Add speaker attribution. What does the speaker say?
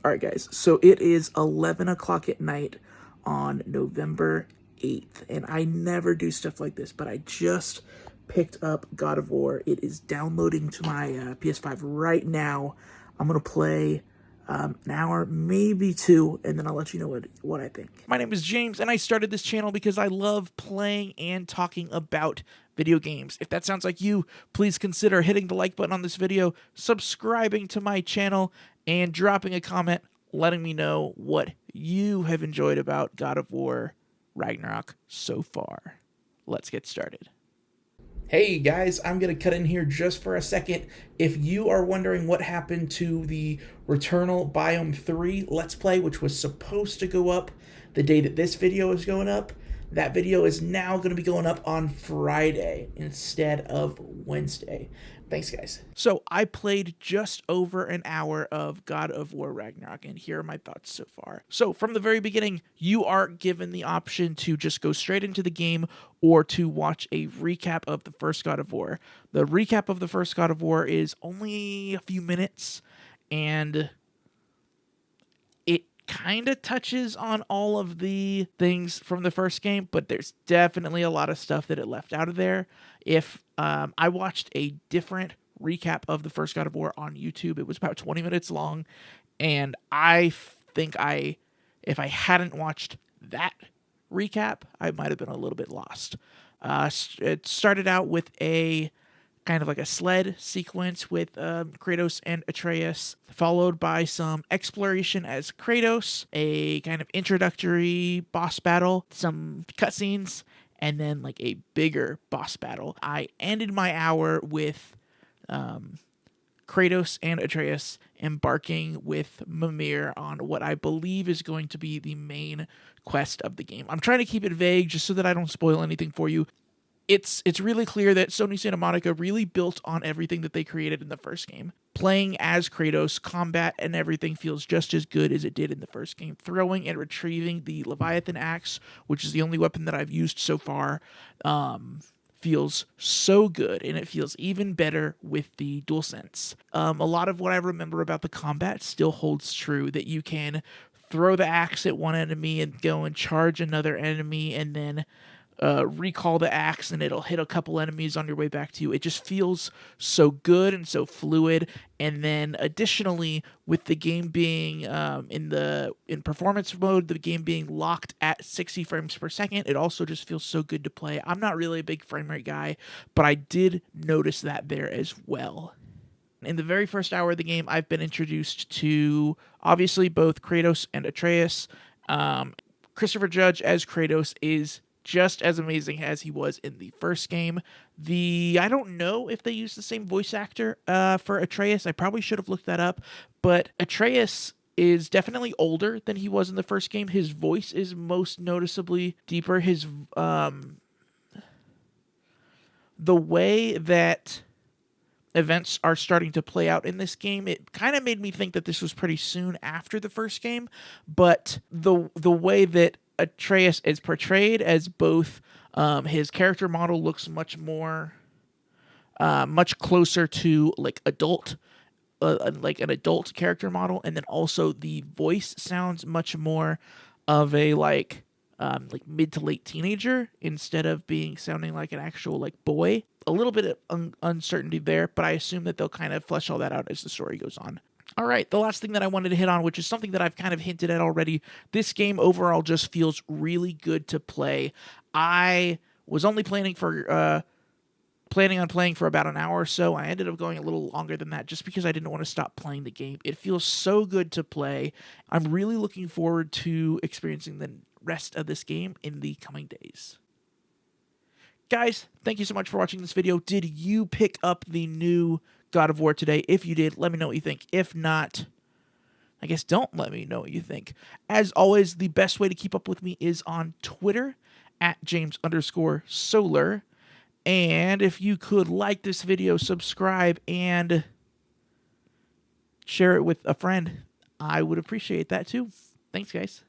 Speaker 1: All right, guys. So it is 11 o'clock at night on November 8th. And I never do stuff like this, but I just picked up God of War. It is downloading to my PS5 right now. I'm going to play an hour, maybe two, and then I'll let you know what I think. My name is James, and I started this channel because I love playing and talking about video games. If that sounds like you, please consider hitting the like button on this video, subscribing to my channel, and dropping a comment letting me know what you have enjoyed about God of War Ragnarok so far. Let's get started. Hey guys, I'm going to cut in here just for a second. If you are wondering what happened to the Returnal Biome 3 Let's Play, which was supposed to go up the day that this video is going up, that video is now going to be going up on Friday instead of Wednesday. Thanks, guys. So I played just over an hour of God of War Ragnarok, and here are my thoughts so far. So from the very beginning, you are given the option to just go straight into the game or to watch a recap of the first God of War. The recap of the first God of War is only a few minutes, and it kind of touches on all of the things from the first game, but there's definitely a lot of stuff that it left out of there. If I watched a different recap of the first God of War on YouTube, it was about 20 minutes long, and I think if I hadn't watched that recap, I might have been a little bit lost. It started out with a kind of like a sled sequence with Kratos and Atreus, followed by some exploration as Kratos, a kind of introductory boss battle, some cutscenes, and then like a bigger boss battle. I ended my hour with Kratos and Atreus embarking with Mimir on what I believe is going to be the main quest of the game. I'm trying to keep it vague just so that I don't spoil anything for you. It's really clear that Sony Santa Monica really built on everything that they created in the first game. Playing as Kratos, combat and everything feels just as good as it did in the first game. Throwing and retrieving the Leviathan axe, which is the only weapon that I've used so far, feels so good, and it feels even better with the DualSense. A lot of what I remember about the combat still holds true, that you can throw the axe at one enemy and go and charge another enemy, and then recall the axe and it'll hit a couple enemies on your way back to you. It just feels so good and so fluid. And then additionally, with the game being in performance mode, the game being locked at 60 frames per second, it also just feels so good to play. I'm not really a big frame rate guy, but I did notice that there as well. In the very first hour of the game, I've been introduced to obviously both Kratos and Atreus. Christopher Judge as Kratos is just as amazing as he was in the first game. I don't know if they used the same voice actor for Atreus. I probably should have looked that up, but Atreus is definitely older than he was in the first game. His voice is most noticeably deeper. His the way that events are starting to play out in this game, it kind of made me think that this was pretty soon after the first game, but the way that Atreus is portrayed as both his character model looks much closer to like like an adult character model, and then also the voice sounds much more of a like mid to late teenager instead of sounding like an actual like boy. A little bit of uncertainty there, but I assume that they'll kind of flesh all that out as the story goes on. All right, the last thing that I wanted to hit on, which is something that I've kind of hinted at already, this game overall just feels really good to play. I was only planning on playing for about an hour or so. I ended up going a little longer than that just because I didn't want to stop playing the game. It feels so good to play. I'm really looking forward to experiencing the rest of this game in the coming days. Guys, thank you so much for watching this video. Did you pick up the new God of War today? If you did, let me know what you think. If not, I guess don't let me know what you think. As always, the best way to keep up with me is on Twitter at James_Solar. And if you could like this video, subscribe, and share it with a friend, I would appreciate that too. Thanks, guys.